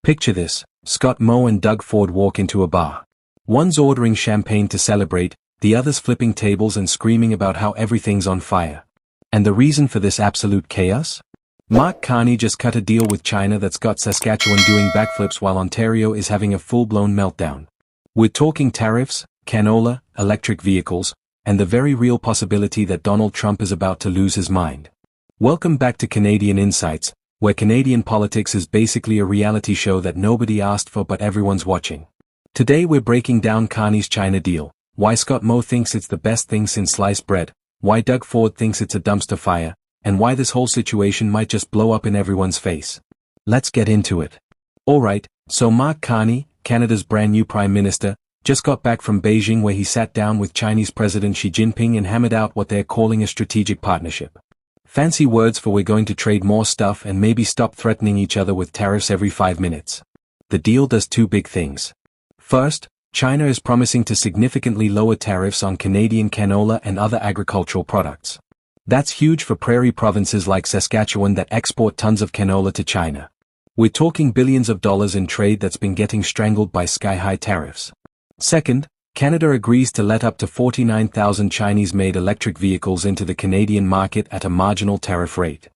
Picture this: Scott Moe and Doug Ford walk into a bar. One's ordering champagne to celebrate, the other's flipping tables and screaming about how everything's on fire. And the reason for this absolute chaos? Mark Carney just cut a deal with China that's got Saskatchewan doing backflips while Ontario is having a full-blown meltdown. We're talking tariffs, canola, electric vehicles, and the very real possibility that Donald Trump is about to lose his mind. Welcome back to Canadian Insights, where Canadian politics is basically a reality show that nobody asked for but everyone's watching. Today we're breaking down Carney's China deal, why Scott Moe thinks it's the best thing since sliced bread, why Doug Ford thinks it's a dumpster fire, and why this whole situation might just blow up in everyone's face. Let's get into it. Alright, so Mark Carney, Canada's brand new Prime Minister, just got back from Beijing where he sat down with Chinese President Xi Jinping and hammered out what they're calling a strategic partnership. Fancy words for we're going to trade more stuff and maybe stop threatening each other with tariffs every 5 minutes. The deal does two big things. First, China is promising to significantly lower tariffs on Canadian canola and other agricultural products. That's huge for prairie provinces like Saskatchewan that export tons of canola to China. We're talking billions of dollars in trade that's been getting strangled by sky-high tariffs. Second, Canada agrees to let up to 49,000 Chinese-made electric vehicles into the Canadian market at a marginal tariff rate.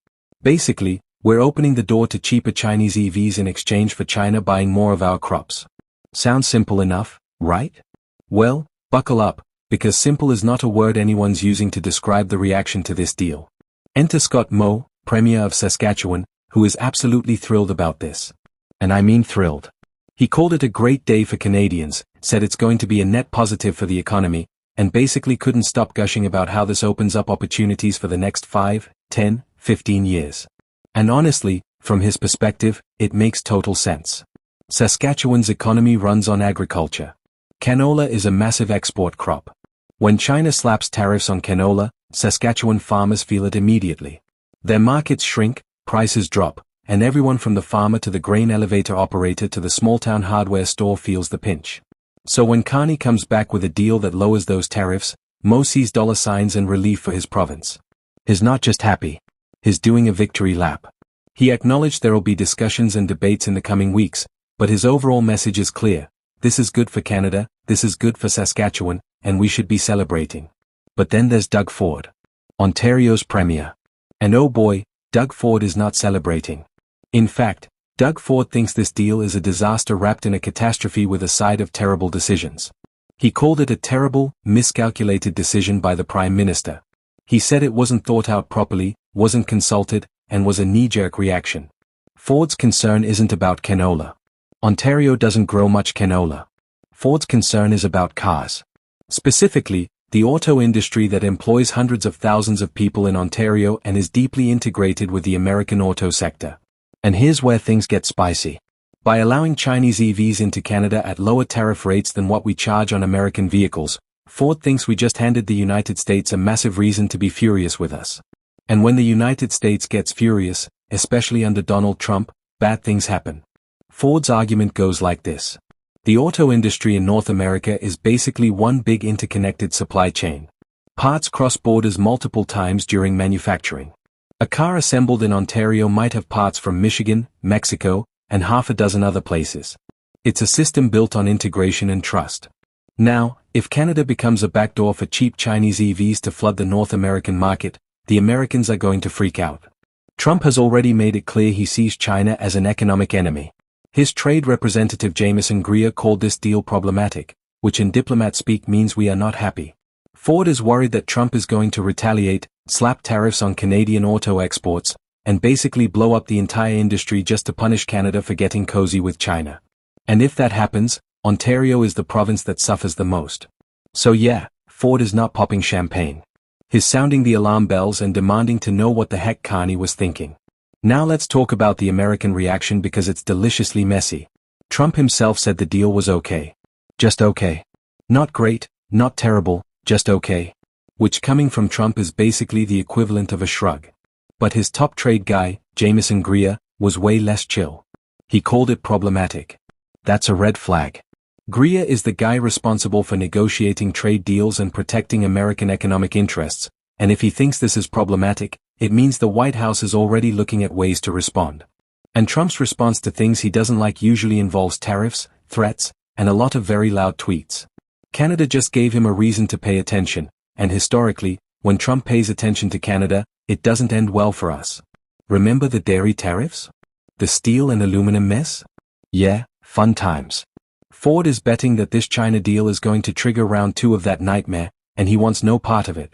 Basically, we're opening the door to cheaper Chinese EVs in exchange for China buying more of our crops. Sounds simple enough, right? Well, buckle up, because simple is not a word anyone's using to describe the reaction to this deal. Enter Scott Moe, Premier of Saskatchewan, who is absolutely thrilled about this. And I mean thrilled. He called it a great day for Canadians, said it's going to be a net positive for the economy, and basically couldn't stop gushing about how this opens up opportunities for the next 5, 10, 15 years. And honestly, from his perspective, it makes total sense. Saskatchewan's economy runs on agriculture. Canola is a massive export crop. When China slaps tariffs on canola, Saskatchewan farmers feel it immediately. Their markets shrink, prices drop, and everyone from the farmer to the grain elevator operator to the small-town hardware store feels the pinch. So when Carney comes back with a deal that lowers those tariffs, Moe sees dollar signs and relief for his province. He's not just happy. He's doing a victory lap. He acknowledged there'll be discussions and debates in the coming weeks, but his overall message is clear. This is good for Canada, this is good for Saskatchewan, and we should be celebrating. But then there's Doug Ford, Ontario's Premier. And oh boy, Doug Ford is not celebrating. In fact, Doug Ford thinks this deal is a disaster wrapped in a catastrophe with a side of terrible decisions. He called it a terrible, miscalculated decision by the Prime Minister. He said it wasn't thought out properly, wasn't consulted, and was a knee-jerk reaction. Ford's concern isn't about canola. Ontario doesn't grow much canola. Ford's concern is about cars. Specifically, the auto industry that employs hundreds of thousands of people in Ontario and is deeply integrated with the American auto sector. And here's where things get spicy. By allowing Chinese EVs into Canada at lower tariff rates than what we charge on American vehicles, Ford thinks we just handed the United States a massive reason to be furious with us. And when the United States gets furious, especially under Donald Trump, bad things happen. Ford's argument goes like this. The auto industry in North America is basically one big interconnected supply chain. Parts cross borders multiple times during manufacturing. A car assembled in Ontario might have parts from Michigan, Mexico, and half a dozen other places. It's a system built on integration and trust. Now, if Canada becomes a backdoor for cheap Chinese EVs to flood the North American market, the Americans are going to freak out. Trump has already made it clear he sees China as an economic enemy. His trade representative Jamieson Greer called this deal problematic, which in diplomat speak means we are not happy. Ford is worried that Trump is going to retaliate, slap tariffs on Canadian auto exports, and basically blow up the entire industry just to punish Canada for getting cozy with China. And if that happens, Ontario is the province that suffers the most. So yeah, Ford is not popping champagne. He's sounding the alarm bells and demanding to know what the heck Carney was thinking. Now let's talk about the American reaction because it's deliciously messy. Trump himself said the deal was okay. Just okay. Not great, not terrible, just okay. Which coming from Trump is basically the equivalent of a shrug. But his top trade guy, Jamieson Greer, was way less chill. He called it problematic. That's a red flag. Greer is the guy responsible for negotiating trade deals and protecting American economic interests, and if he thinks this is problematic, it means the White House is already looking at ways to respond. And Trump's response to things he doesn't like usually involves tariffs, threats, and a lot of very loud tweets. Canada just gave him a reason to pay attention, and historically, when Trump pays attention to Canada, it doesn't end well for us. Remember the dairy tariffs? The steel and aluminum mess? Yeah, fun times. Ford is betting that this China deal is going to trigger round 2 of that nightmare, and he wants no part of it.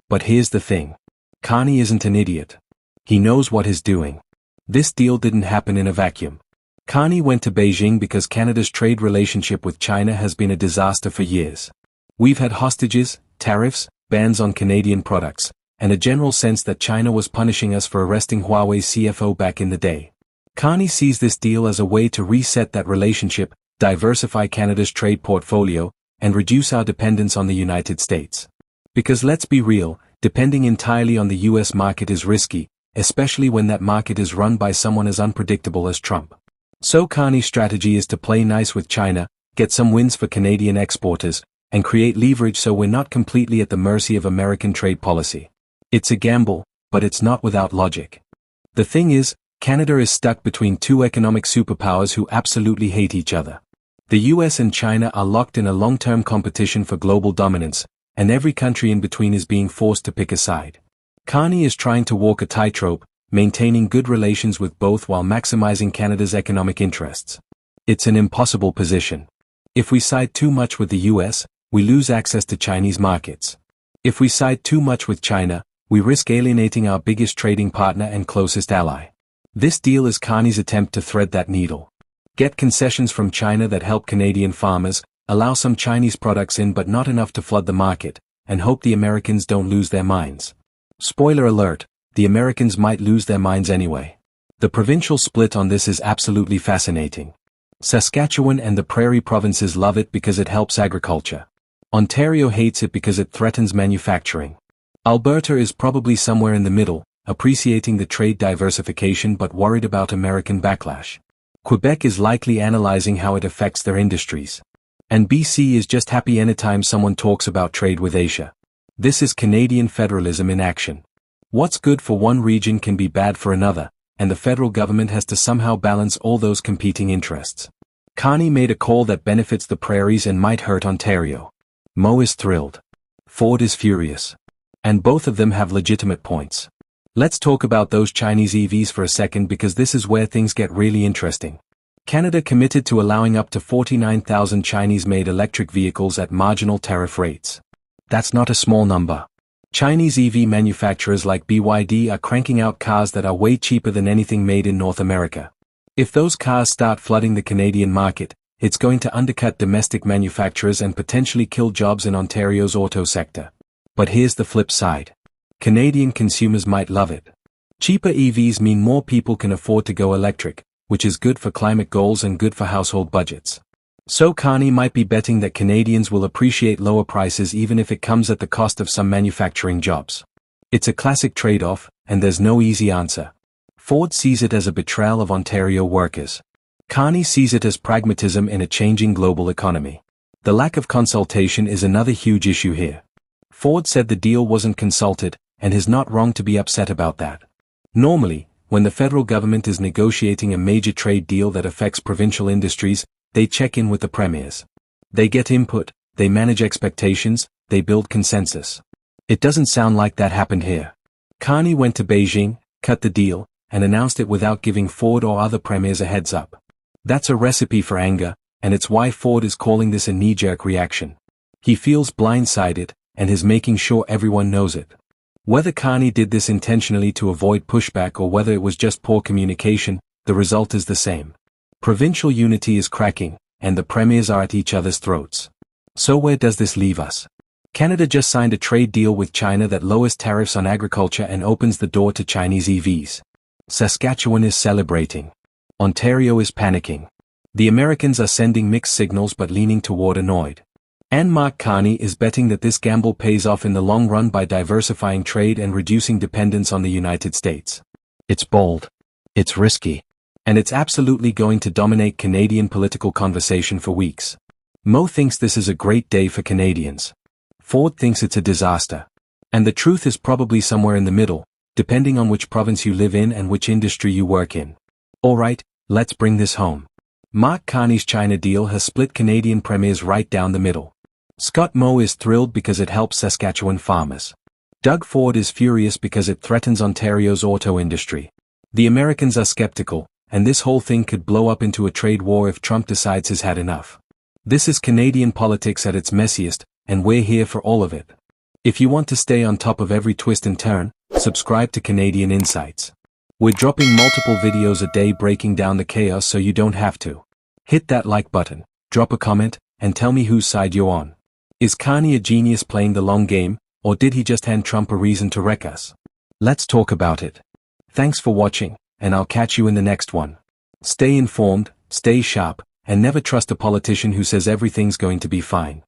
But here's the thing. Carney isn't an idiot. He knows what he's doing. This deal didn't happen in a vacuum. Carney went to Beijing because Canada's trade relationship with China has been a disaster for years. We've had hostages, tariffs, bans on Canadian products, and a general sense that China was punishing us for arresting Huawei's CFO back in the day. Carney sees this deal as a way to reset that relationship, diversify Canada's trade portfolio, and reduce our dependence on the United States. Because let's be real, depending entirely on the US market is risky, especially when that market is run by someone as unpredictable as Trump. So Carney's strategy is to play nice with China, get some wins for Canadian exporters, and create leverage so we're not completely at the mercy of American trade policy. It's a gamble, but it's not without logic. The thing is, Canada is stuck between 2 economic superpowers who absolutely hate each other. The US and China are locked in a long-term competition for global dominance, and every country in between is being forced to pick a side. Carney is trying to walk a tightrope, maintaining good relations with both while maximizing Canada's economic interests. It's an impossible position. If we side too much with the US, we lose access to Chinese markets. If we side too much with China, we risk alienating our biggest trading partner and closest ally. This deal is Carney's attempt to thread that needle. Get concessions from China that help Canadian farmers, allow some Chinese products in but not enough to flood the market, and hope the Americans don't lose their minds. Spoiler alert, the Americans might lose their minds anyway. The provincial split on this is absolutely fascinating. Saskatchewan and the Prairie provinces love it because it helps agriculture. Ontario hates it because it threatens manufacturing. Alberta is probably somewhere in the middle, appreciating the trade diversification but worried about American backlash. Quebec is likely analyzing how it affects their industries. And BC is just happy anytime someone talks about trade with Asia. This is Canadian federalism in action. What's good for one region can be bad for another, and the federal government has to somehow balance all those competing interests. Carney made a call that benefits the prairies and might hurt Ontario. Moe is thrilled. Ford is furious. And both of them have legitimate points. Let's talk about those Chinese EVs for a second because this is where things get really interesting. Canada committed to allowing up to 49,000 Chinese-made electric vehicles at marginal tariff rates. That's not a small number. Chinese EV manufacturers like BYD are cranking out cars that are way cheaper than anything made in North America. If those cars start flooding the Canadian market, it's going to undercut domestic manufacturers and potentially kill jobs in Ontario's auto sector. But here's the flip side. Canadian consumers might love it. Cheaper EVs mean more people can afford to go electric, which is good for climate goals and good for household budgets. So Carney might be betting that Canadians will appreciate lower prices even if it comes at the cost of some manufacturing jobs. It's a classic trade-off, and there's no easy answer. Ford sees it as a betrayal of Ontario workers. Carney sees it as pragmatism in a changing global economy. The lack of consultation is another huge issue here. Ford said the deal wasn't consulted, and is not wrong to be upset about that. Normally, when the federal government is negotiating a major trade deal that affects provincial industries, they check in with the premiers. They get input, they manage expectations, they build consensus. It doesn't sound like that happened here. Carney went to Beijing, cut the deal, and announced it without giving Ford or other premiers a heads up. That's a recipe for anger, and it's why Ford is calling this a knee-jerk reaction. He feels blindsided, and is making sure everyone knows it. Whether Carney did this intentionally to avoid pushback or whether it was just poor communication, the result is the same. Provincial unity is cracking, and the premiers are at each other's throats. So where does this leave us? Canada just signed a trade deal with China that lowers tariffs on agriculture and opens the door to Chinese EVs. Saskatchewan is celebrating. Ontario is panicking. The Americans are sending mixed signals but leaning toward annoyed. And Mark Carney is betting that this gamble pays off in the long run by diversifying trade and reducing dependence on the United States. It's bold. It's risky. And it's absolutely going to dominate Canadian political conversation for weeks. Moe thinks this is a great day for Canadians. Ford thinks it's a disaster. And the truth is probably somewhere in the middle, depending on which province you live in and which industry you work in. Alright, let's bring this home. Mark Carney's China deal has split Canadian premiers right down the middle. Scott Moe is thrilled because it helps Saskatchewan farmers. Doug Ford is furious because it threatens Ontario's auto industry. The Americans are skeptical, and this whole thing could blow up into a trade war if Trump decides he's had enough. This is Canadian politics at its messiest, and we're here for all of it. If you want to stay on top of every twist and turn, subscribe to Canadian Insights. We're dropping multiple videos a day breaking down the chaos so you don't have to. Hit that like button, drop a comment, and tell me whose side you're on. Is Carney a genius playing the long game, or did he just hand Trump a reason to wreck us? Let's talk about it. Thanks for watching, and I'll catch you in the next one. Stay informed, stay sharp, and never trust a politician who says everything's going to be fine.